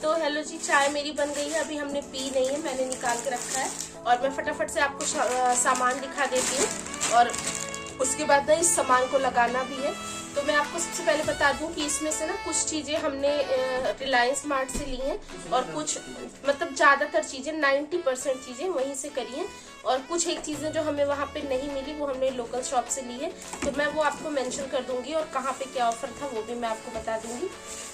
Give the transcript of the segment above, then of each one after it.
तो हेलो जी, चाय मेरी बन गई है। अभी हमने पी नहीं है, मैंने निकाल के रखा है और मैं फटाफट से आपको सामान दिखा देती हूँ और उसके बाद ना इस सामान को लगाना भी है। तो मैं आपको सबसे पहले बता दूं कि इसमें से ना कुछ चीजें हमने रिलायंस मार्ट से ली हैं और कुछ मतलब ज्यादातर चीजें 90% चीजें वहीं से करी हैं और कुछ एक चीजें जो हमें वहां पे नहीं मिली वो हमने लोकल शॉप से ली है। तो मैं वो आपको मेंशन कर दूंगी और कहाँ पे क्या ऑफर था वो भी मैं आपको बता दूंगी।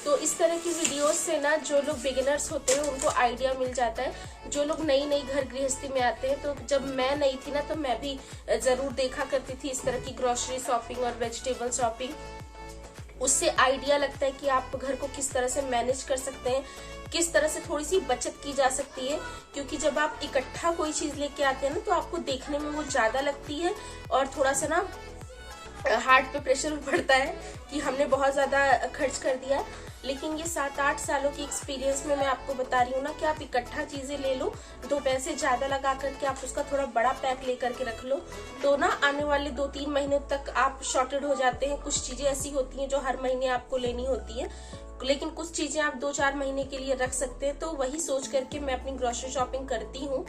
तो इस तरह की वीडियोस से ना जो लोग बिगिनर्स होते हैं उनको आइडिया मिल जाता है। जो लोग नई नई घर गृहस्थी में आते हैं, तो जब मैं नई थी ना तो मैं भी जरूर देखा करती थी इस तरह की ग्रोसरी शॉपिंग और वेजिटेबल शॉपिंग। उससे आइडिया लगता है कि आप घर को किस तरह से मैनेज कर सकते हैं, किस तरह से थोड़ी सी बचत की जा सकती है। क्योंकि जब आप इकट्ठा कोई चीज लेके आते हैं ना तो आपको देखने में वो ज्यादा लगती है और थोड़ा सा ना हार्ट पे प्रेशर पड़ता है कि हमने बहुत ज्यादा खर्च कर दिया। लेकिन ये 7-8 सालों की एक्सपीरियंस में मैं आपको बता रही हूँ ना कि आप इकट्ठा चीजें ले लो, 2 पैसे ज्यादा लगा करके आप उसका थोड़ा बड़ा पैक लेकर के रख लो, तो ना आने वाले 2-3 महीनों तक आप शॉर्टेड हो जाते हैं। कुछ चीजें ऐसी होती हैं जो हर महीने आपको लेनी होती है, लेकिन कुछ चीजें आप 2-4 महीने के लिए रख सकते हैं। तो वही सोच करके मैं अपनी ग्रोसरी शॉपिंग करती हूँ।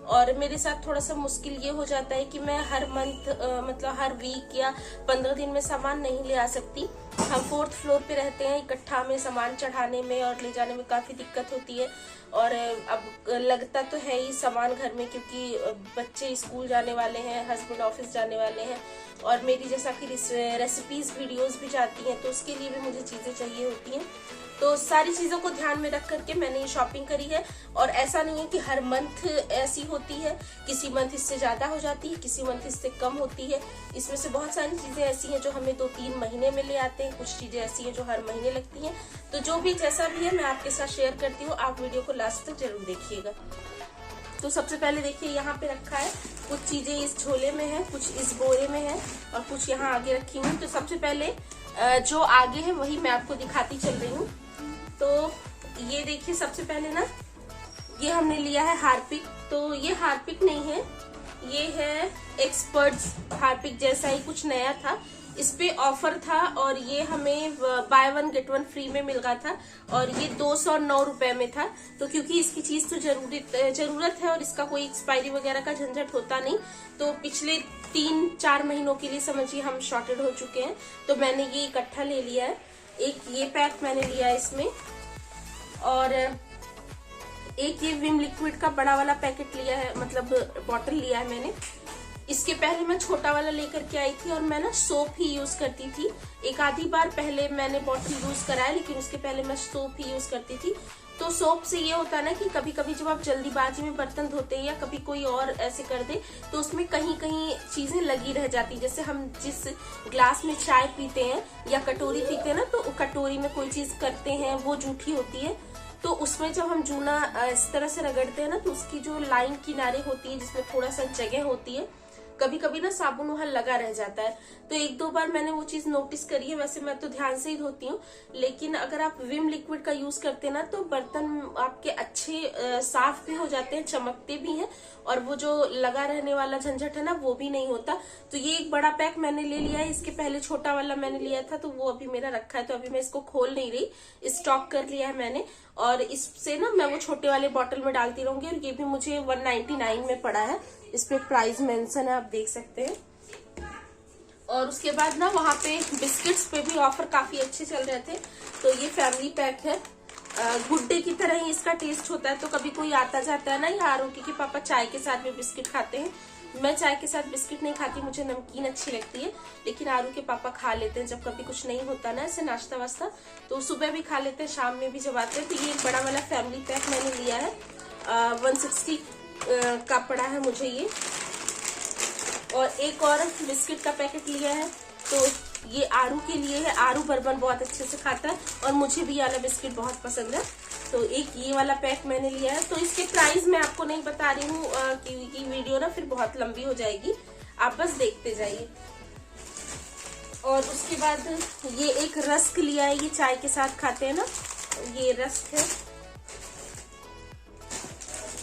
और मेरे साथ थोड़ा सा मुश्किल ये हो जाता है कि मैं हर मंथ मतलब हर वीक या 15 दिन में सामान नहीं ले आ सकती। हम 4th फ्लोर पे रहते हैं, इकट्ठा में सामान चढ़ाने में और ले जाने में काफी दिक्कत होती है। और अब लगता तो है ही सामान घर में, क्योंकि बच्चे स्कूल जाने वाले हैं, हस्बैंड ऑफिस जाने वाले हैं और मेरी जैसा कि रेसिपीज वीडियोस भी जाती हैं, तो उसके लिए भी मुझे चीजें चाहिए होती हैं। तो सारी चीजों को ध्यान में रख करके मैंने ये शॉपिंग करी है। और ऐसा नहीं है कि हर मंथ ऐसी होती है, किसी मंथ इससे ज्यादा हो जाती है, किसी मंथ इससे कम होती है। इसमें से बहुत सारी चीजें ऐसी हैं जो हमें 2-3 महीने में ले आते हैं, कुछ चीजें ऐसी हैं जो हर महीने लगती हैं। तो जो भी जैसा भी है मैं आपके साथ शेयर करती हूँ, आप वीडियो को लास्ट तक जरूर देखिएगा। तो सबसे पहले देखिए यहाँ पे रखा है, कुछ चीजें इस झोले में है, कुछ इस बोरे में है और कुछ यहाँ आगे रखी हुई। तो सबसे पहले जो आगे है वही मैं आपको दिखाती चल रही हूँ। तो ये देखिए, सबसे पहले ना ये हमने लिया है हार्पिक। तो ये हार्पिक नहीं है, ये है एक्सपर्ट्स हार्पिक जैसा ही कुछ नया था। इस पे ऑफर था और ये हमें बाय 1 गेट 1 फ्री में मिल गया था और ये 209 रुपए में था। तो क्योंकि इसकी चीज तो जरूरत है और इसका कोई एक्सपायरी वगैरह का झंझट होता नहीं, तो पिछले 3-4 महीनों के लिए समझिए हम शॉर्टेड हो चुके हैं। तो मैंने ये इकट्ठा ले लिया है। एक ये पैक मैंने लिया है इसमें और एक ये विम लिक्विड का बड़ा वाला पैकेट लिया है, मतलब बॉटल लिया है मैंने। इसके पहले मैं छोटा वाला लेकर के आई थी और मैं ना सोप ही यूज करती थी। एक आधी बार पहले मैंने बॉटल यूज कराया, लेकिन उसके पहले मैं सोप ही यूज करती थी। तो सोप से ये होता है ना कि कभी कभी जब आप जल्दीबाजी में बर्तन धोते हैं या कभी कोई और ऐसे कर दे तो उसमें कहीं कहीं चीजें लगी रह जाती। जैसे हम जिस ग्लास में चाय पीते हैं या कटोरी पीते हैं ना, तो कटोरी में कोई चीज करते हैं वो जूठी होती है, तो उसमें जब हम जूना इस तरह से रगड़ते हैं ना तो उसकी जो लाइन किनारे होती है जिसमें थोड़ा सा जगह होती है, कभी कभी ना साबुन वहां लगा रह जाता है। तो 1-2 बार मैंने वो चीज नोटिस करी है। वैसे मैं तो ध्यान से ही धोती हूँ, लेकिन अगर आप विम लिक्विड का यूज करते हैं ना तो बर्तन आपके अच्छे साफ भी हो जाते हैं, चमकते भी हैं और वो जो लगा रहने वाला झंझट है ना वो भी नहीं होता। तो ये एक बड़ा पैक मैंने ले लिया है। इसके पहले छोटा वाला मैंने लिया था तो वो अभी मेरा रखा है, तो अभी मैं इसको खोल नहीं रही, स्टॉक कर लिया है मैंने। और इससे ना मैं वो छोटे वाले बॉटल में डालती रहूंगी और ये भी मुझे 199 में पड़ा है। इस पे प्राइस मेंशन है, आप देख सकते हैं। और उसके बाद ना वहाँ पे बिस्किट्स पे भी ऑफर काफी अच्छे चल रहे थे। तो ये फैमिली पैक है, गुड डे की तरह ही इसका टेस्ट होता है। तो कभी कोई आता जाता है ना या आरोग्य के पापा चाय के साथ भी बिस्किट खाते हैं, मैं चाय के साथ बिस्किट नहीं खाती, मुझे नमकीन अच्छी लगती है, लेकिन आरू के पापा खा लेते हैं जब कभी कुछ नहीं होता ना ऐसे नाश्ता वास्ता, तो सुबह भी खा लेते हैं, शाम में भी जब आते हैं। तो ये एक बड़ा वाला फैमिली पैक मैंने लिया है, 160 का पड़ा है मुझे ये। और एक और बिस्किट का पैकेट लिया है, तो ये आरू के लिए है। आरू बर्बन बहुत अच्छे से खाता है और मुझे भी ये वाला बिस्किट बहुत पसंद है, तो एक ये वाला पैक मैंने लिया है। तो इसके प्राइस मैं आपको नहीं बता रही हूँ क्योंकि वीडियो ना फिर बहुत लंबी हो जाएगी, आप बस देखते जाइए। और उसके बाद ये एक रस्क लिया है, ये चाय के साथ खाते हैं ना, ये रस्क है।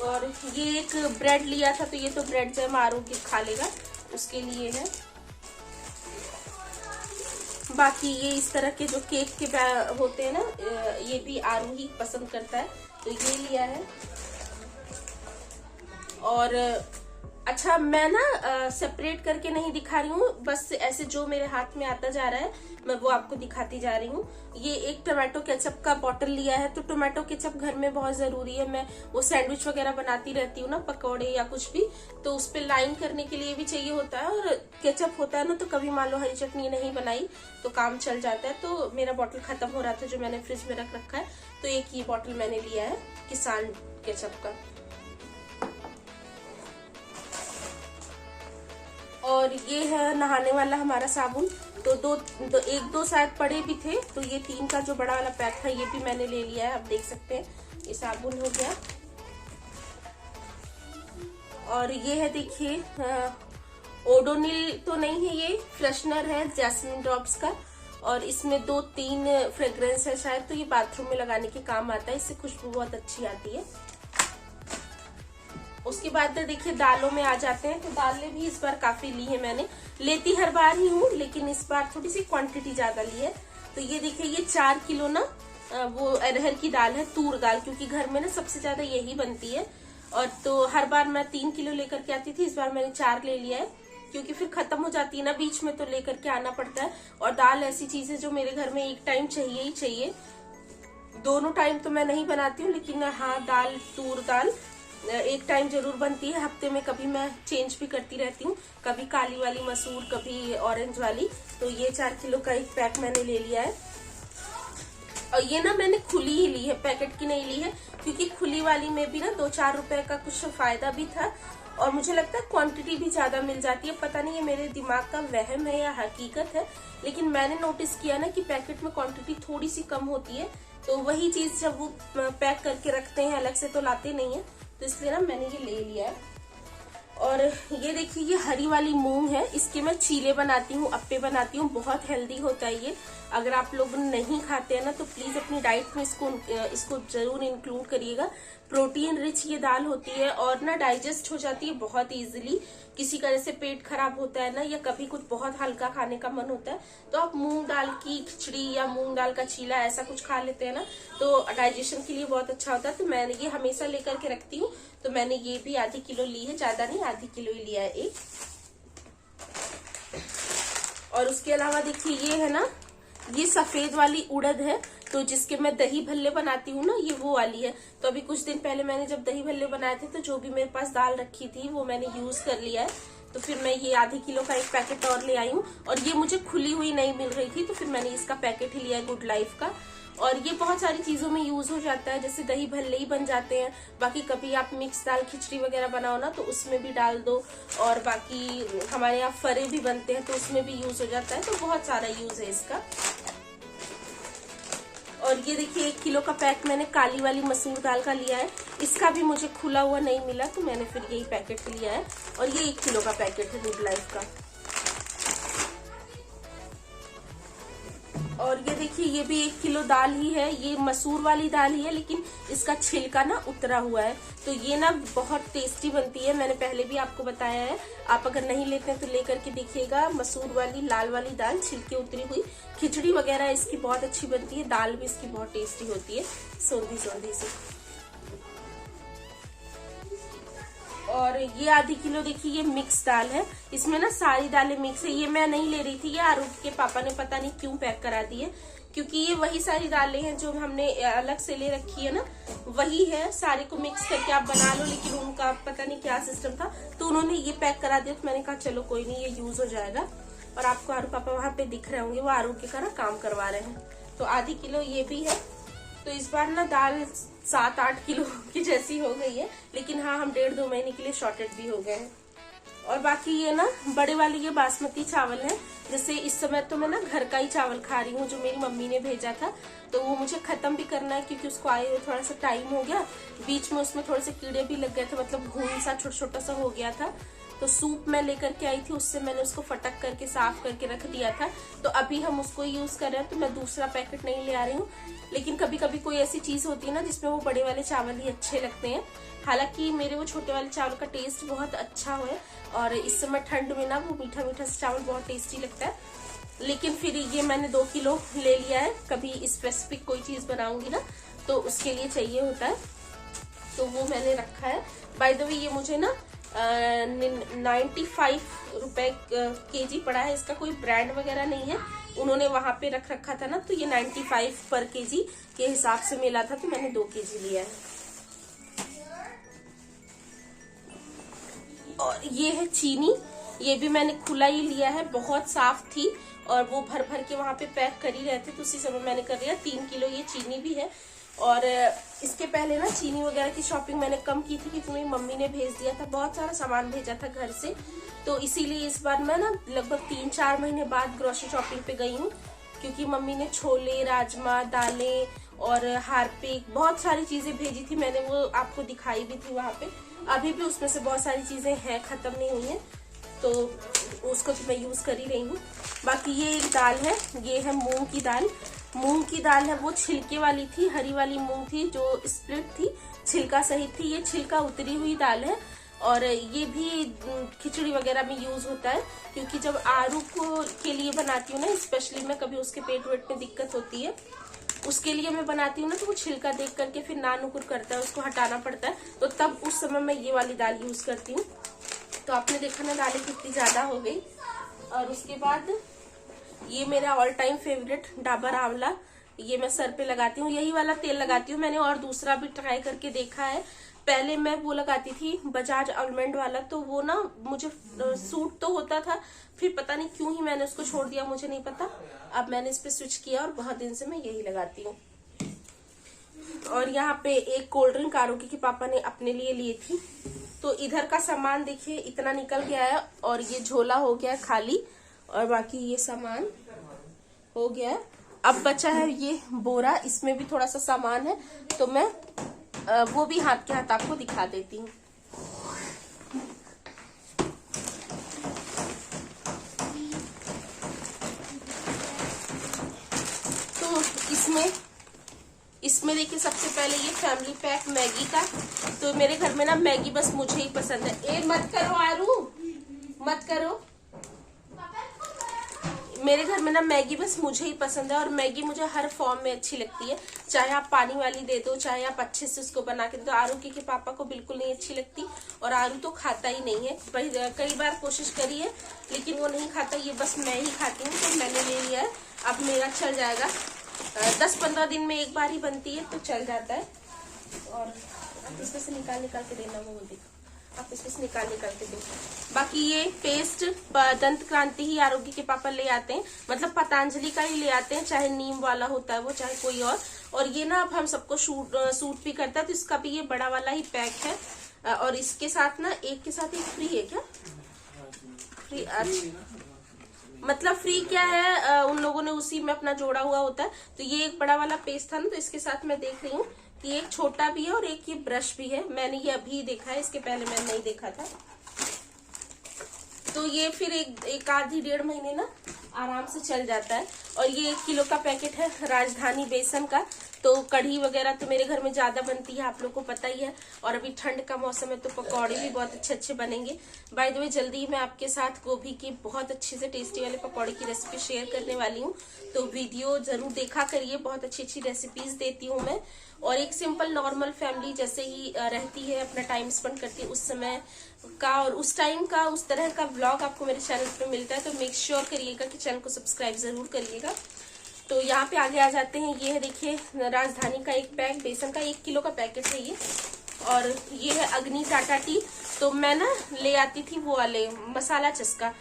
और ये एक ब्रेड लिया था, तो ये तो ब्रेड जैम आरोग्य खा लेगा, उसके लिए है। बाकी ये इस तरह के जो केक के होते हैं ना, ये भी आरू ही पसंद करता है, तो ये लिया है। और अच्छा, मैं ना सेपरेट करके नहीं दिखा रही हूँ, बस ऐसे जो मेरे हाथ में आता जा रहा है मैं वो आपको दिखाती जा रही हूँ। ये एक टोमेटो केचप का बॉटल लिया है। तो टोमेटो केचप घर में बहुत जरूरी है। मैं वो सैंडविच वगैरह बनाती रहती हूँ ना, पकौड़े या कुछ भी, तो उस पर लाइन करने के लिए भी चाहिए होता है। और केचप होता है ना, तो कभी मान लो हरी चटनी नहीं बनाई तो काम चल जाता है। तो मेरा बॉटल खत्म हो रहा था जो मैंने फ्रिज में रख रखा है, तो एक ये बॉटल मैंने लिया है किसान केचप का। और ये है नहाने वाला हमारा साबुन। तो एक दो शायद पड़े भी थे, तो ये 3 का जो बड़ा वाला पैक था ये भी मैंने ले लिया है। आप देख सकते हैं ये साबुन हो गया। और ये है देखिए, ओडोनिल तो नहीं है, ये फ्रेशनर है जैस्मिन ड्रॉप्स का। और इसमें 2-3 फ्रेग्रेंस है शायद, तो ये बाथरूम में लगाने के काम आता है। इससे खुशबू बहुत अच्छी आती है। उसके बाद देखिए दालों में आ जाते हैं। तो दालें भी इस बार काफी ली है मैंने। लेती हर बार ही हूँ, लेकिन इस बार थोड़ी सी क्वांटिटी ज्यादा ली है। तो ये देखिए, ये 4 किलो ना वो अरहर की दाल है, तूर दाल, क्योंकि घर में ना सबसे ज्यादा यही बनती है। और तो हर बार मैं 3 किलो लेकर के आती थी, इस बार मैंने 4 ले लिया है, क्योंकि फिर खत्म हो जाती है ना बीच में, तो लेकर के आना पड़ता है। और दाल ऐसी चीज है जो मेरे घर में एक टाइम चाहिए ही चाहिए। दोनों टाइम तो मैं नहीं बनाती हूँ, लेकिन हाँ, दाल, तूर दाल एक टाइम जरूर बनती है। हफ्ते में कभी मैं चेंज भी करती रहती हूँ, कभी काली वाली मसूर, कभी ऑरेंज वाली। तो ये 4 किलो का एक पैक मैंने ले लिया है। और ये ना मैंने खुली ही ली है, पैकेट की नहीं ली है, क्योंकि खुली वाली में भी ना 2-4 रुपए का कुछ फायदा भी था। और मुझे लगता है क्वांटिटी भी ज्यादा मिल जाती है। पता नहीं ये मेरे दिमाग का वहम है या हकीकत है, लेकिन मैंने नोटिस किया ना कि पैकेट में क्वांटिटी थोड़ी सी कम होती है। तो वही चीज जब वो पैक करके रखते हैं, अलग से तो लाते नहीं है, तो इसलिए ना मैंने ये ले लिया है। और ये देखिए, ये हरी वाली मूंग है, इसके मैं चीले बनाती हूँ, अप्पे बनाती हूँ। बहुत हेल्दी होता है ये। अगर आप लोग नहीं खाते हैं ना, तो प्लीज अपनी डाइट में इसको जरूर इंक्लूड करिएगा। प्रोटीन रिच ये दाल होती है, और ना डाइजेस्ट हो जाती है बहुत इजीली। किसी का जैसे पेट खराब होता है ना, या कभी कुछ बहुत हल्का खाने का मन होता है, तो आप मूंग दाल की खिचड़ी या मूंग दाल का चीला ऐसा कुछ खा लेते हैं ना, तो डाइजेशन के लिए बहुत अच्छा होता है। तो मैंने ये हमेशा लेकर के रखती हूँ। तो मैंने ये भी आधी किलो ली है, ज्यादा नहीं, आधी किलो ही लिया है एक। और उसके अलावा देखिए, ये है ना, ये सफेद वाली उड़द है, तो जिसके मैं दही भल्ले बनाती हूँ ना, ये वो वाली है। तो अभी कुछ दिन पहले मैंने जब दही भल्ले बनाए थे, तो जो भी मेरे पास दाल रखी थी वो मैंने यूज कर लिया है। तो फिर मैं ये आधी किलो का एक पैकेट और ले आई हूँ। और ये मुझे खुली हुई नहीं मिल रही थी, तो फिर मैंने इसका पैकेट ही लिया है, गुड लाइफ का। और ये बहुत सारी चीजों में यूज हो जाता है, जैसे दही भल्ले ही बन जाते हैं। बाकी कभी आप मिक्स दाल खिचड़ी वगैरह बनाओ ना, तो उसमें भी डाल दो। और बाकी हमारे यहाँ फरे भी बनते हैं, तो उसमें भी यूज हो जाता है। तो बहुत सारा यूज है इसका। और ये देखिए, 1 किलो का पैक मैंने काली वाली मसूर दाल का लिया है। इसका भी मुझे खुला हुआ नहीं मिला, तो मैंने फिर यही पैकेट लिया है। और ये 1 किलो का पैकेट है गुड लाइफ का। और ये देखिए, ये भी 1 किलो दाल ही है। ये मसूर वाली दाल ही है, लेकिन इसका छिलका ना उतरा हुआ है। तो ये ना बहुत टेस्टी बनती है, मैंने पहले भी आपको बताया है। आप अगर नहीं लेते हैं तो लेकर के देखिएगा। मसूर वाली लाल वाली दाल, छिलके उतरी हुई, खिचड़ी वगैरह इसकी बहुत अच्छी बनती है। दाल भी इसकी बहुत टेस्टी होती है, सौंधी सौंधी सी। और ये आधी किलो देखिए, ये मिक्स दाल है। इसमें ना सारी दालें मिक्स है। ये मैं नहीं ले रही थी, ये आरूप के पापा ने पता नहीं क्यों पैक करा दी है, क्योंकि ये वही सारी दालें हैं जो हमने अलग से ले रखी है ना, वही है। सारे को मिक्स करके आप बना लो, लेकिन उनका पता नहीं क्या सिस्टम था, तो उन्होंने ये पैक करा दिया। तो मैंने कहा चलो कोई नहीं, ये यूज हो जाएगा। और आपको आरूप पापा वहां पे दिख रहे होंगे, वो आरूप के का काम करवा रहे हैं। तो आधी किलो ये भी है। तो इस बार ना दाल 7-8 किलो की जैसी हो गई है, लेकिन हाँ, हम 1.5-2 महीने के लिए शॉर्टेड भी हो गए हैं। और बाकी ये ना बड़े वाली ये बासमती चावल है। जैसे इस समय तो मैं ना घर का ही चावल खा रही हूँ, जो मेरी मम्मी ने भेजा था। तो वो मुझे खत्म भी करना है, क्योंकि उसको आए हुए थोड़ा सा टाइम हो गया। बीच में उसमें थोड़े से कीड़े भी लग गए थे, मतलब घून सा छोटा छोटा सा हो गया था। तो सूप मैं लेकर के आई थी, उससे मैंने उसको फटक करके साफ करके रख दिया था। तो अभी हम उसको यूज कर रहे हैं, तो मैं दूसरा पैकेट नहीं ले आ रही हूँ। लेकिन कभी कभी कोई ऐसी चीज होती है ना, जिसमें वो बड़े वाले चावल ही अच्छे लगते हैं। हालांकि मेरे वो छोटे वाले चावल का टेस्ट बहुत अच्छा है, और इस समय ठंड में ना वो मीठा मीठा सा चावल बहुत टेस्टी लगता है। लेकिन फिर ये मैंने 2 किलो ले लिया है। कभी स्पेसिफिक कोई चीज बनाऊंगी ना तो उसके लिए चाहिए होता है, तो वो मैंने रखा है। बाय द वे ये मुझे ना 95 रुपए केजी पड़ा है। इसका कोई ब्रांड वगैरह नहीं है, उन्होंने वहां पे रख रखा था ना, तो ये 95 पर केजी के हिसाब से मिला था, तो मैंने 2 केजी लिया है। और ये है चीनी, ये भी मैंने खुला ही लिया है, बहुत साफ थी और वो भर भर के वहां पे पैक कर ही रहते, तो उसी समय मैंने कर लिया। 3 किलो ये चीनी भी है। और इसके पहले ना चीनी वगैरह की शॉपिंग मैंने कम की थी क्योंकि मेरी मम्मी ने भेज दिया था, बहुत सारा सामान भेजा था घर से, तो इसीलिए इस बार मैं ना लगभग 3-4 महीने बाद ग्रोसरी शॉपिंग पे गई हूँ, क्योंकि मम्मी ने छोले, राजमा, दालें और हारपिक बहुत सारी चीजें भेजी थी। मैंने वो आपको दिखाई भी थी वहां पे। अभी भी उसमें से बहुत सारी चीजें हैं, खत्म नहीं हुई है, तो उसको तो मैं यूज कर ही रही हूँ। बाकी ये एक दाल है, ये है मूंग की दाल। मूंग की दाल है वो छिलके वाली थी, हरी वाली मूंग थी जो स्प्लिट थी, छिलका सहित थी। ये छिलका उतरी हुई दाल है और ये भी खिचड़ी वगैरह में यूज होता है, क्योंकि जब आरू को के लिए बनाती हूँ ना, स्पेशली मैं, कभी उसके पेट वेट में दिक्कत होती है, उसके लिए मैं बनाती हूँ ना, तो वो छिलका देख करके फिर ना नुकुर करता है, उसको हटाना पड़ता है, तो तब उस समय मैं ये वाली दाल यूज करती हूँ। तो आपने देखा ना दालें कितनी ज्यादा हो गई। और उसके बाद ये मेरा ऑल टाइम फेवरेट डाबर आंवला, ये मैं सर पे लगाती हूँ, यही वाला तेल लगाती हूँ मैंने, और दूसरा भी ट्राई करके देखा है। पहले मैं वो लगाती थी बजाज आलमंड वाला, तो वो ना मुझे सूट तो होता था, फिर पता नहीं क्यों ही मैंने उसको छोड़ दिया, मुझे नहीं पता। अब मैंने इस पे स्विच किया और बहुत दिन से मैं यही लगाती हूँ। और यहाँ पे एक कोल्ड ड्रिंक आरोग्य के पापा ने अपने लिए ली थी, तो इधर का सामान देखिए इतना निकल गया है, और ये झोला हो गया है खाली, और बाकी ये सामान हो गया है। अब बचा है ये बोरा, इसमें भी थोड़ा सा सामान है, तो मैं वो भी हाथ के हाथ आपको दिखा देती हूँ। तो इसमें देखिए सबसे पहले ये फैमिली पैक मैगी का, तो मेरे घर में ना मैगी बस मुझे ही पसंद है। ए मत करो आरू, मत करो। मेरे घर में ना मैगी बस मुझे ही पसंद है, और मैगी मुझे हर फॉर्म में अच्छी लगती है, चाहे आप पानी वाली दे दो, चाहे आप अच्छे से उसको बना के दो। आरू के पापा को बिल्कुल नहीं अच्छी लगती, और आरू तो खाता ही नहीं है। कई बार कोशिश करी है लेकिन वो नहीं खाता, ये बस मैं ही खाती हूँ, तो मैंने ले लिया है। अब मेरा चल जाएगा, 10-15 दिन में एक बार ही बनती है, तो चल जाता है। और इसमें से निकाल के देना, वो देखो आप इसमें से निकाल के दो। बाकी ये पेस्ट दंत क्रांति ही आरोग्य के पापा ले आते हैं, मतलब पतंजलि का ही ले आते हैं, चाहे नीम वाला होता है वो, चाहे कोई और ये ना अब हम सबको सूट भी करता है, तो इसका भी ये बड़ा वाला ही पैक है। और इसके साथ ना एक के साथ एक फ्री है क्या? फ्री, अच्छा मतलब फ्री क्या है, उन लोगों ने उसी में अपना जोड़ा हुआ होता है। तो ये एक बड़ा वाला पेस्ट था ना, तो इसके साथ मैं देख रही हूँ कि एक छोटा भी है और एक ये ब्रश भी है। मैंने ये अभी देखा है, इसके पहले मैंने नहीं देखा था। तो ये फिर एक आधी 1.5 महीने ना आराम से चल जाता है। और ये 1 किलो का पैकेट है राजधानी बेसन का। तो कढ़ी वगैरह तो मेरे घर में ज्यादा बनती है, आप लोग को पता ही है, और अभी ठंड का मौसम है तो पकौड़े भी बहुत अच्छे अच्छे बनेंगे। बाय द वे जल्दी ही मैं आपके साथ गोभी की बहुत अच्छे से टेस्टी वाले पकौड़े की रेसिपी शेयर करने वाली हूँ, तो वीडियो जरूर देखा करिए, बहुत अच्छी अच्छी रेसिपीज देती हूँ मैं। और एक सिंपल नॉर्मल फैमिली जैसे ही रहती है, अपना टाइम स्पेंड करती है, उस समय का और उस टाइम का उस तरह का व्लॉग आपको मेरे चैनल पे मिलता है। तो मेक श्योर करिएगा कि चैनल को सब्सक्राइब जरूर करिएगा। तो यहाँ पे आगे आ जाते हैं। ये है देखिए राजधानी का एक पैक बेसन का, 1 किलो का पैकेट है ये। और ये है अग्नि टाटा टी। तो मैं ना ले आती थी वो वाले मसाला चस्का,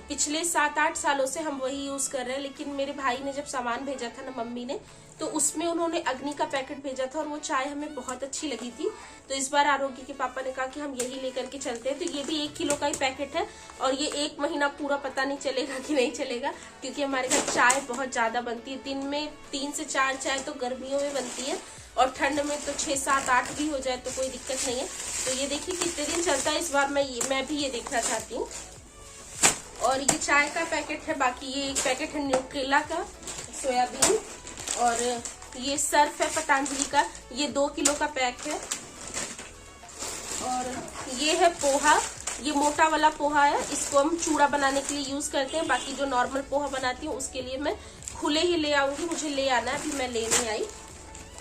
पिछले 7-8 सालों से हम वही यूज कर रहे हैं। लेकिन मेरे भाई ने जब सामान भेजा था ना मम्मी ने, तो उसमें उन्होंने अग्नि का पैकेट भेजा था और वो चाय हमें बहुत अच्छी लगी थी। तो इस बार आरोग्य के पापा ने कहा कि हम यही लेकर के चलते हैं। तो ये भी 1 किलो का ही पैकेट है और ये 1 महीना पूरा पता नहीं चलेगा कि नहीं चलेगा, क्योंकि हमारे घर चाय बहुत ज्यादा बनती है। दिन में 3 से 4 चाय तो गर्मियों में बनती है, और ठंड में तो 6, 7, 8 भी हो जाए तो कोई दिक्कत नहीं है। तो ये देखिए कितने दिन चलता है। इस बार मैं भी ये देखना चाहती हूँ। और ये चाय का पैकेट है। बाकी ये एक पैकेट है न्यूट्रेला का सोयाबीन, और ये सर्फ है पतंजलि का, ये 2 किलो का पैक है। और ये है पोहा, ये मोटा वाला पोहा है, इसको हम चूड़ा बनाने के लिए यूज करते हैं। बाकी जो नॉर्मल पोहा बनाती हूँ उसके लिए मैं खुले ही ले आऊंगी, मुझे ले आना है, अभी मैं ले नहीं आई।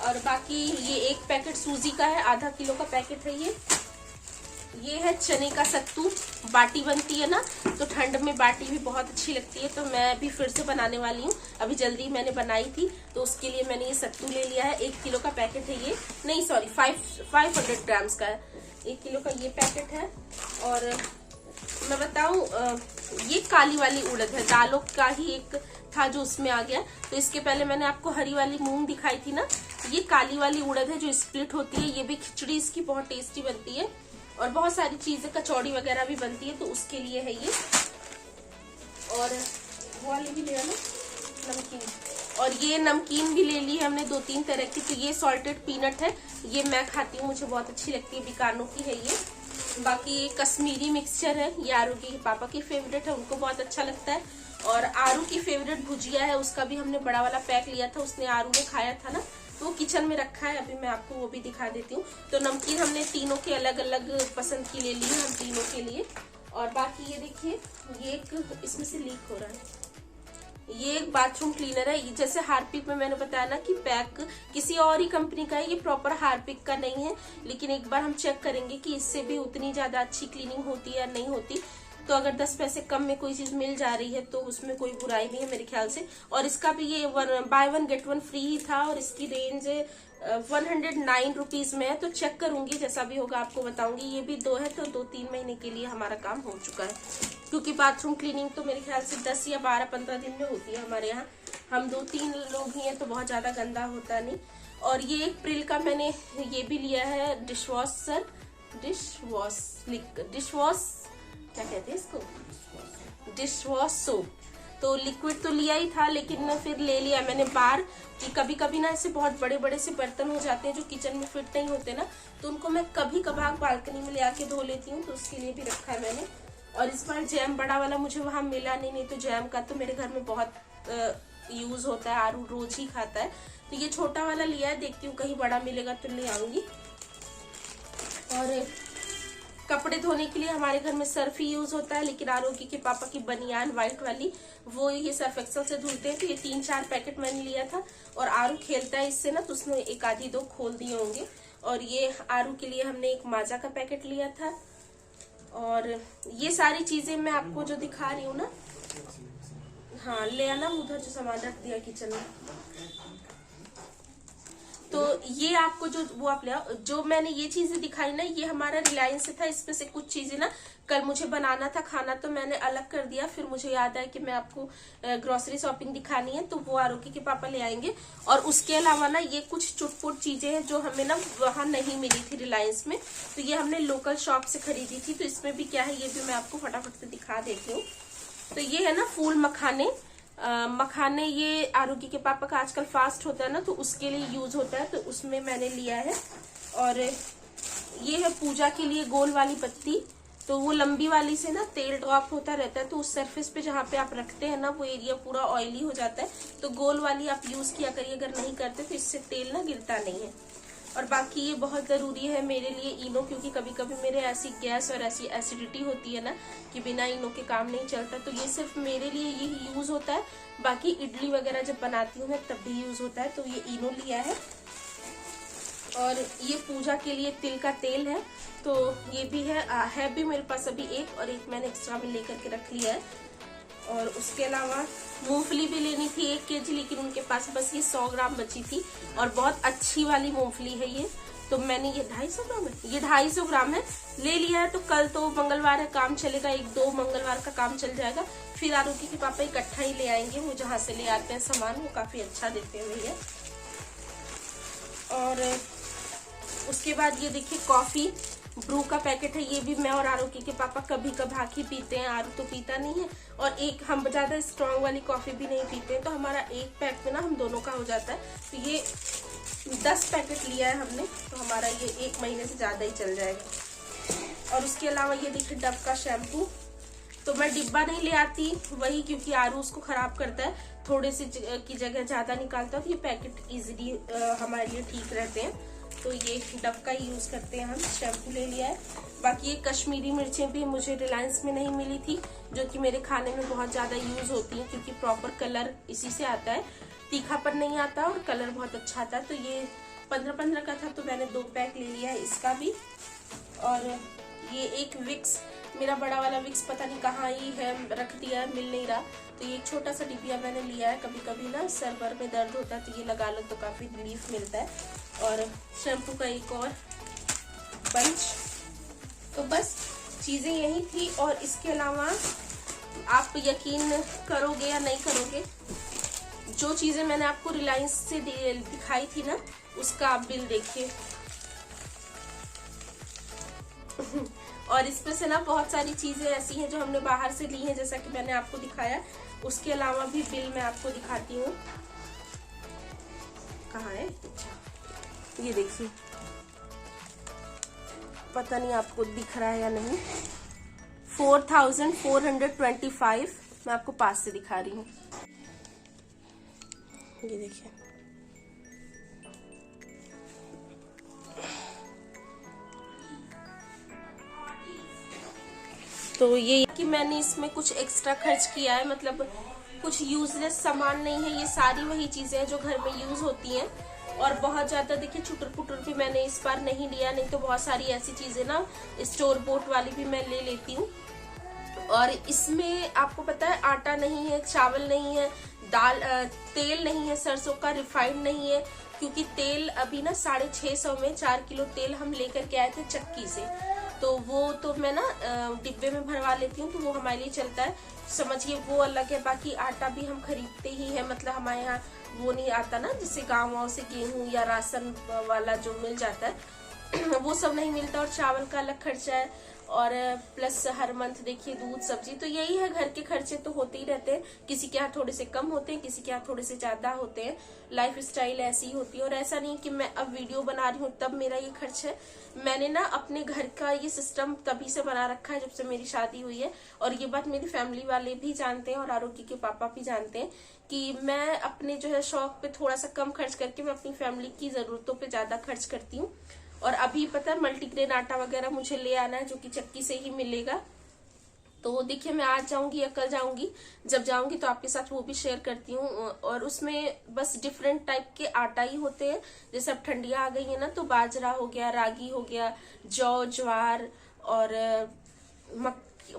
और बाकी ये एक पैकेट सूजी का है, आधा किलो का पैकेट है ये है चने का सत्तू। बाटी बनती है ना, तो ठंड में बाटी भी बहुत अच्छी लगती है, तो मैं भी फिर से बनाने वाली हूँ। अभी जल्दी मैंने बनाई थी तो उसके लिए मैंने ये सत्तू ले लिया है। 1 किलो का पैकेट है ये, नहीं सॉरी 500 ग्राम्स का है, 1 किलो का ये पैकेट है। और मैं बताऊं, ये काली वाली उड़द है, दालों का ही एक था जो उसमें आ गया। तो इसके पहले मैंने आपको हरी वाली मूंग दिखाई थी ना, ये काली वाली उड़द है जो स्प्लिट होती है। ये भी खिचड़ी इसकी बहुत टेस्टी बनती है और बहुत सारी चीजें, कचौड़ी वगैरह भी बनती है, तो उसके लिए है ये। और वो वाली भी लिया ना नमकीन, और ये नमकीन भी ले ली है हमने 2-3 तरह की। तो ये सॉल्टेड पीनट है, ये मैं खाती हूँ, मुझे बहुत अच्छी लगती है, बीकानो की है ये। बाकी ये कश्मीरी मिक्सचर है, ये आरू के पापा की फेवरेट है, उनको बहुत अच्छा लगता है। और आरू की फेवरेट भुजिया है, उसका भी हमने बड़ा वाला पैक लिया था, उसने आरू ने खाया था ना, तो वो किचन में रखा है, अभी मैं आपको वो भी दिखा देती हूँ। तो नमकीन हमने तीनों के अलग अलग पसंद की ले ली है, हम तीनों के लिए। और बाकी ये देखिए, ये एक इसमें से लीक हो रहा है, ये एक बाथरूम क्लीनर है। जैसे हार्पिक में मैंने बताया ना कि पैक किसी और ही कंपनी का है, ये प्रॉपर हार्पिक का नहीं है, लेकिन एक बार हम चेक करेंगे कि इससे भी उतनी ज्यादा अच्छी क्लीनिंग होती है या नहीं होती। तो अगर 10 पैसे कम में कोई चीज मिल जा रही है तो उसमें कोई बुराई नहीं है मेरे ख्याल से। और इसका भी ये बाय 1 गेट 1 फ्री ही था, और इसकी रेंज 109 रुपीज में है। तो चेक करूंगी, जैसा भी होगा आपको बताऊंगी। ये भी 2 है, तो 2-3 महीने के लिए हमारा काम हो चुका है, क्योंकि बाथरूम क्लीनिंग तो मेरे ख्याल से 10 या 12-15 दिन में होती है हमारे यहाँ। हम 2-3 लोग ही हैं, तो बहुत ज्यादा गंदा होता नहीं। और ये एक प्रिल का मैंने ये भी लिया है, डिशवॉश क्या कहते हैं इसको, डिशवॉश सोप। तो लिक्विड तो लिया ही था, लेकिन मैं फिर ले लिया मैंने बार, कि कभी कभी ना ऐसे बहुत बड़े बड़े से बर्तन हो जाते हैं जो किचन में फिट नहीं होते ना, तो उनको मैं कभी कभार बालकनी में ले आके धो लेती हूँ, तो उसके लिए भी रखा है मैंने। और इस बार जैम बड़ा वाला मुझे वहां मिला नहीं तो जैम का तो मेरे घर में बहुत यूज होता है, आरू रोज ही खाता है, तो ये छोटा वाला लिया है, देखती हूँ कहीं बड़ा मिलेगा तो ले आऊंगी। और कपड़े धोने के लिए हमारे घर में सर्फ ही यूज होता है, लेकिन आरोग्य के पापा की बनियान व्हाइट वाली, वो ये सर्फ एक्सेल से धुलते हैं, तो ये 3-4 पैकेट मैंने लिया था। और आरू खेलता है इससे ना, तो उसने 1-2 खोल दिए होंगे। और ये आरू के लिए हमने एक माजा का पैकेट लिया था। और ये सारी चीजें मैं आपको जो दिखा रही हूँ ना, हाँ ले आना, उधर जो सामान रख दिया किचन में, तो ये आपको जो वो आप ले आओ। जो मैंने ये चीजें दिखाई ना, ये हमारा रिलायंस से था, इसमें से कुछ चीजें ना कल मुझे बनाना था खाना, तो मैंने अलग कर दिया। फिर मुझे याद आया कि मैं आपको ग्रोसरी शॉपिंग दिखानी है, तो वो आरोग्य के पापा ले आएंगे। और उसके अलावा ना ये कुछ चुटपुट चीजें हैं जो हमें ना वहां नहीं मिली थी रिलायंस में, तो ये हमने लोकल शॉप से खरीदी थी। तो इसमें भी क्या है, ये भी मैं आपको फटाफट से दिखा देती हूँ। तो ये है ना फूल मखाने, मखाने ये आरोग्य के पापा का आजकल फास्ट होता है ना, तो उसके लिए यूज होता है, तो उसमें मैंने लिया है। और ये है पूजा के लिए गोल वाली पत्ती, तो वो लंबी वाली से ना तेल ड्रॉप होता रहता है, तो उस सरफेस पे जहाँ पे आप रखते हैं ना वो एरिया पूरा ऑयली हो जाता है, तो गोल वाली आप यूज किया करिए। अगर नहीं करते तो इससे तेल ना गिरता नहीं है। और बाकी ये बहुत जरूरी है मेरे लिए इनो, क्योंकि कभी कभी मेरे ऐसी गैस और ऐसी एसिडिटी होती है ना कि बिना इनो के काम नहीं चलता, तो ये सिर्फ मेरे लिए ये यूज होता है। बाकी इडली वगैरह जब बनाती हूँ मैं तब भी यूज होता है, तो ये इनो लिया है। और ये पूजा के लिए तिल का तेल है, तो ये भी है भी मेरे पास अभी एक, और एक मैंने एक्स्ट्रा में लेकर के रख लिया है। और उसके अलावा मूंगफली भी लेनी थी 1 केजी, लेकिन उनके पास बस ये 100 ग्राम बची थी, और बहुत अच्छी वाली मूंगफली है ये, तो मैंने ये 250 ग्राम है, ये 250 ग्राम है, ले लिया है। तो कल तो मंगलवार है, काम चलेगा, 1-2 मंगलवार का काम चल जाएगा। फिर आरोग्य के पापा इकट्ठा ही ले आएंगे, वो जहाँ से ले आते हैं सामान, वो काफी अच्छा देते हैं भैया। और उसके बाद ये देखिए कॉफी ब्रू का पैकेट है, ये भी मैं और आरोग्य के पापा कभी कभार ही पीते हैं, आरू तो पीता नहीं है। और एक हम ज्यादा स्ट्रॉन्ग वाली कॉफी भी नहीं पीते हैं, तो हमारा एक पैक में ना हम दोनों का हो जाता है। तो ये 10 पैकेट लिया है हमने, तो हमारा ये 1 महीने से ज्यादा ही चल जाएगा। और उसके अलावा ये देखिए डव का शैम्पू, तो मैं डिब्बा नहीं ले आती वही, क्योंकि आरू उसको खराब करता है, थोड़े से की जगह ज्यादा निकालता है, तो ये पैकेट इजीली हमारे लिए ठीक रहते हैं। तो ये डव का यूज करते हैं हम, शैम्पू ले लिया है। बाकी ये कश्मीरी मिर्चें भी मुझे रिलायंस में नहीं मिली थी, जो कि मेरे खाने में बहुत ज्यादा यूज होती हैं, क्योंकि प्रॉपर कलर इसी से आता है, तीखापन नहीं आता और कलर बहुत अच्छा आता है। तो ये 15-15 का था, तो मैंने 2 पैक ले लिया है इसका भी। और ये एक विक्स, मेरा बड़ा वाला विक्स पता नहीं कहाँ ही है, रख दिया है, मिल नहीं रहा। तो ये एक छोटा सा डिबिया मैंने लिया है, कभी कभी ना सर भर में दर्द होता है तो ये लगा लो तो काफी रिलीफ मिलता है। और शैम्पू का एक और बंच। तो बस चीजें यही थी। और इसके अलावा आप यकीन करोगे या नहीं करोगे, जो चीजें मैंने आपको रिलायंस से दिखाई थी ना, उसका आप बिल देखिए। और इसमें से ना बहुत सारी चीजें ऐसी हैं जो हमने बाहर से ली हैं, जैसा कि मैंने आपको दिखाया। उसके अलावा भी बिल मैं आपको दिखाती हूँ। कहाँ है? अच्छा, ये देखिए, पता नहीं आपको दिख रहा है या नहीं। 4425 मैं आपको पास से दिखा रही हूँ, ये देखिए। तो ये कि मैंने इसमें कुछ एक्स्ट्रा खर्च किया है, मतलब कुछ यूजलेस सामान नहीं है, ये सारी वही चीजें हैं जो घर में यूज होती हैं। और बहुत ज्यादा देखिए छुटर पुटर भी मैंने इस बार नहीं लिया, नहीं तो बहुत सारी ऐसी चीजें ना स्टोर बोट वाली भी मैं ले लेती हूँ। और इसमें आपको पता है आटा नहीं है, चावल नहीं है, दाल तेल नहीं है, सरसों का रिफाइंड नहीं है, क्योंकि तेल अभी ना 650 में 4 किलो तेल हम लेकर के आए थे चक्की से। तो वो तो मैं ना डिब्बे में भरवा लेती हूँ, तो वो हमारे लिए चलता है, समझिए वो अलग है। बाकी आटा भी हम खरीदते ही है, मतलब हमारे यहाँ वो नहीं आता ना, जैसे गाँव से गेहूं या राशन वाला जो मिल जाता है वो सब नहीं मिलता। और चावल का अलग खर्चा है, और प्लस हर मंथ देखिए दूध सब्जी, तो यही है, घर के खर्चे तो होते ही रहते हैं। किसी के यहाँ थोड़े से कम होते हैं, किसी के यहाँ थोड़े से ज्यादा होते हैं, लाइफ स्टाइल ऐसी ही होती है। और ऐसा नहीं कि मैं अब वीडियो बना रही हूँ तब मेरा ये खर्च है, मैंने ना अपने घर का ये सिस्टम तभी से बना रखा है जब से मेरी शादी हुई है। और ये बात मेरी फैमिली वाले भी जानते हैं और आरोग्य के पापा भी जानते हैं कि मैं अपने जो है शौक पे थोड़ा सा कम खर्च करके मैं अपनी फैमिली की जरूरतों पे ज्यादा खर्च करती हूँ। और अभी पता है मल्टीग्रेन आटा वगैरह मुझे ले आना है, जो कि चक्की से ही मिलेगा। तो देखिए मैं आज जाऊंगी या कल जाऊंगी, जब जाऊंगी तो आपके साथ वो भी शेयर करती हूँ। और उसमें बस डिफरेंट टाइप के आटा ही होते हैं, जैसे अब ठंडियां आ गई है ना, तो बाजरा हो गया, रागी हो गया, जौ ज्वार और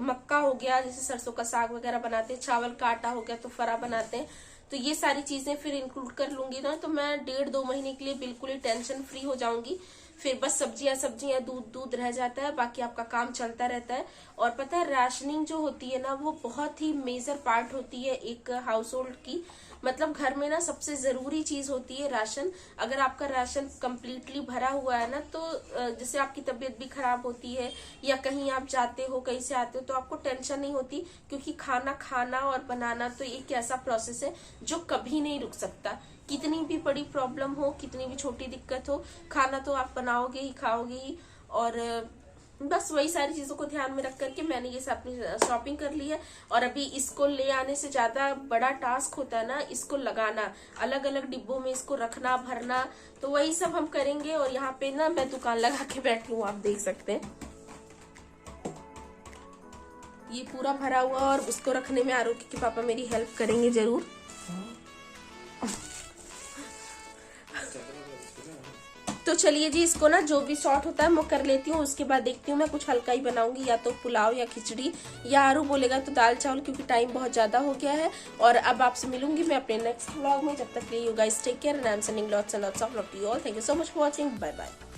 मक्का हो गया, जैसे सरसों का साग वगैरह बनाते हैं, चावल का आटा हो गया तो फरा बनाते हैं। तो ये सारी चीजें फिर इंक्लूड कर लूंगी ना, तो मैं 1.5-2 महीने के लिए बिल्कुल ही टेंशन फ्री हो जाऊंगी। फिर बस सब्जियां दूध रह जाता है, बाकी आपका काम चलता रहता है। और पता है राशनिंग जो होती है ना, वो बहुत ही मेजर पार्ट होती है एक हाउस होल्ड की। मतलब घर में ना सबसे जरूरी चीज होती है राशन। अगर आपका राशन कम्प्लीटली भरा हुआ है ना, तो जैसे आपकी तबीयत भी खराब होती है या कहीं आप जाते हो, कहीं से आते हो, तो आपको टेंशन नहीं होती, क्योंकि खाना और बनाना तो एक ऐसा प्रोसेस है जो कभी नहीं रुक सकता। कितनी भी बड़ी प्रॉब्लम हो, कितनी भी छोटी दिक्कत हो, खाना तो आप बनाओगे ही, खाओगे ही। और बस वही सारी चीजों को ध्यान में रख करके मैंने ये अपनी शॉपिंग कर ली है। और अभी इसको ले आने से ज्यादा बड़ा टास्क होता है ना, इसको लगाना, अलग अलग डिब्बों में इसको रखना, भरना, तो वही सब हम करेंगे। और यहाँ पे ना मैं दुकान लगा के बैठी हूँ, आप देख सकते हैं, ये पूरा भरा हुआ। और उसको रखने में आरोग्य के पापा मेरी हेल्प करेंगे जरूर। तो चलिए जी, इसको ना जो भी शॉर्ट होता है मैं कर लेती हूँ, उसके बाद देखती हूँ मैं कुछ हल्का ही बनाऊंगी, या तो पुलाव या खिचड़ी, या आरू बोलेगा तो दाल चावल, क्योंकि टाइम बहुत ज्यादा हो गया है। और अब आपसे मिलूंगी मैं अपने नेक्स्ट व्लॉग में। जब तक के लिए you guys take care and I am sending lots and lots of love to you all. Thank you so much for watching, bye bye.